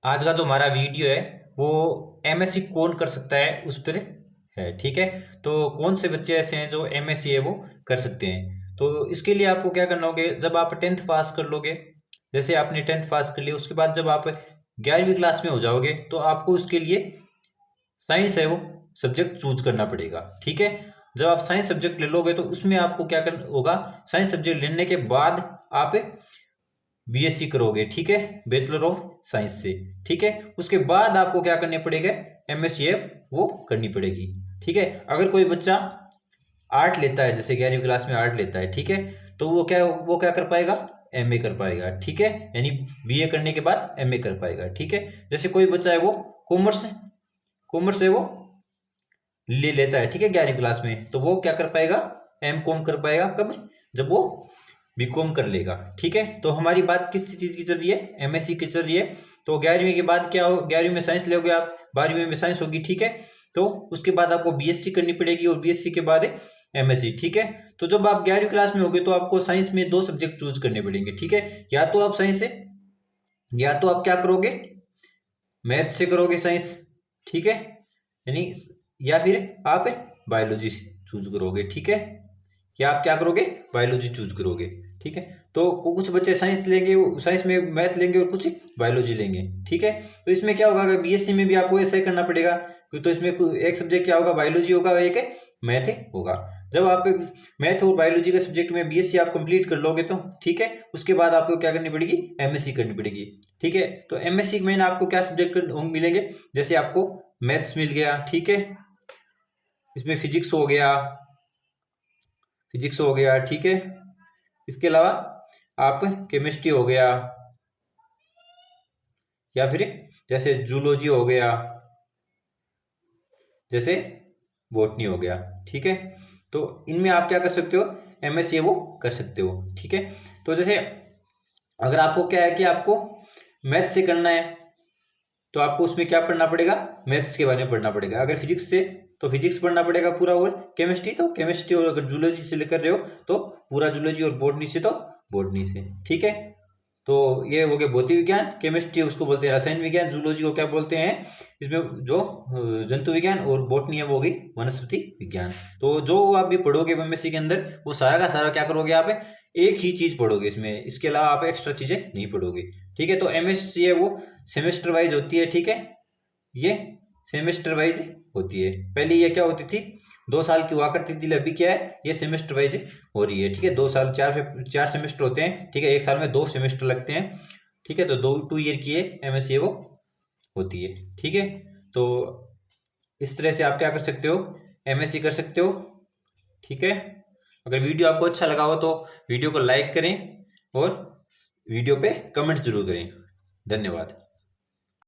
आज का जो हमारा वीडियो है वो एमएससी कौन कर सकता है उस पर है। ठीक है, तो कौन से बच्चे ऐसे हैं जो एमएससी है वो कर सकते हैं। तो इसके लिए आपको क्या करना होगा, जब आप 10th पास कर लोगे, जैसे आपने 10th पास कर लिया, उसके बाद जब आप 11वीं क्लास में हो जाओगे तो आपको उसके लिए साइंस है वो सब्जेक्ट चूज करना पड़ेगा। ठीक है, जब आप साइंस सब्जेक्ट ले लोगे तो उसमें आपको क्या करना होगा, साइंस सब्जेक्ट लेने के बाद आप बीएससी करोगे। ठीक है, बैचलर ऑफ साइंस से। ठीक है, उसके बाद आपको क्या करने पड़ेगा, एमएससी वो करनी पड़ेगी। ठीक है, अगर कोई बच्चा आर्ट लेता है, जैसे 11वीं क्लास में आर्ट लेता है, ठीक है, तो वो क्या कर पाएगा, एमए कर पाएगा। ठीक है, यानी बीए करने के बाद एमए कर पाएगा। ठीक है, जैसे कोई बच्चा है वो कॉमर्स कॉमर्स है वो ले लेता है, ठीक है, 11वीं क्लास में, तो वो क्या कर पाएगा, एम कॉम कर पाएगा। कब, जब वो बीकॉम कर लेगा। ठीक है, तो हमारी बात किस चीज की चल रही है, एमएससी की चल रही है। तो 11वीं के बाद क्या हो, 11वीं में साइंस लोगे आप, 12वीं में साइंस होगी। ठीक है, तो उसके बाद आपको बीएससी करनी पड़ेगी और बीएससी के बाद एमएससी। ठीक है, तो जब आप 11वीं क्लास में होगे तो आपको साइंस में 2 सब्जेक्ट चूज करने पड़ेंगे। ठीक है, या तो आप साइंस से, या तो आप क्या करोगे, मैथ से करोगे साइंस। ठीक है, यानी या फिर आप बायोलॉजी चूज करोगे। ठीक है, या आप क्या करोगे, बायोलॉजी चूज करोगे। ठीक है, तो कुछ बच्चे साइंस लेंगे, साइंस में मैथ लेंगे, और कुछ बायोलॉजी लेंगे। ठीक है, तो इसमें क्या होगा, अगर बीएससी में भी आपको ऐसा ही करना पड़ेगा, तो इसमें एक सब्जेक्ट क्या होगा, बायोलॉजी होगा, एक मैथ होगा। जब आप मैथ और बायोलॉजी के सब्जेक्ट में बीएससी आप कंप्लीट कर लोगे तो ठीक है, उसके बाद आपको क्या करनी पड़ेगी, एमएससी करनी पड़ेगी। ठीक है, तो एमएससी में आपको क्या सब्जेक्ट मिलेंगे, जैसे आपको मैथ्स मिल गया। ठीक है, इसमें फिजिक्स हो गया। ठीक है, इसके अलावा आप केमिस्ट्री हो गया, या फिर जैसे जूलॉजी हो गया, जैसे बॉटनी हो गया। ठीक है, तो इनमें आप क्या कर सकते हो, एमएससी वो कर सकते हो। ठीक है, तो जैसे अगर आपको क्या है कि आपको मैथ से करना है, तो आपको उसमें क्या पढ़ना पड़ेगा, मैथ्स के बारे में पढ़ना पड़ेगा। अगर फिजिक्स से, तो फिजिक्स पढ़ना पड़ेगा पूरा, और केमिस्ट्री तो केमिस्ट्री, और अगर जूलॉजी से लेकर रहे हो तो पूरा जूलॉजी, और बॉटनी से तो बॉटनी से। ठीक है, तो ये हो गया भौतिक विज्ञान, केमिस्ट्री उसको बोलते हैं रसायन विज्ञान, जूलॉजी को क्या बोलते हैं, इसमें जो जंतु विज्ञान, और बॉटनी है वो होगी वनस्पति विज्ञान। तो जो आप भी पढ़ोगे एमएससी के अंदर, वो सारा का सारा क्या करोगे, आप एक ही चीज पढ़ोगे इसमें, इसके अलावा आप एक्स्ट्रा चीजें नहीं पढ़ोगे। ठीक है, तो एमएससी है वो सेमेस्टर वाइज होती है। ठीक है, ये सेमेस्टर वाइज होती है। पहले ये क्या होती थी, 2 साल की हुआ करती थी, अभी क्या है, ये सेमेस्टर वाइज हो रही है। ठीक है, 2 साल, चार सेमेस्टर होते हैं। ठीक है, एक साल में 2 सेमेस्टर लगते हैं। ठीक है, तो 2 ईयर की एमएससी वो होती है। ठीक है, तो इस तरह से आप क्या कर सकते हो, एमएससी कर सकते हो। ठीक है, अगर वीडियो आपको अच्छा लगा हो तो वीडियो को लाइक करें, और वीडियो पे कमेंट जरूर करें। धन्यवाद।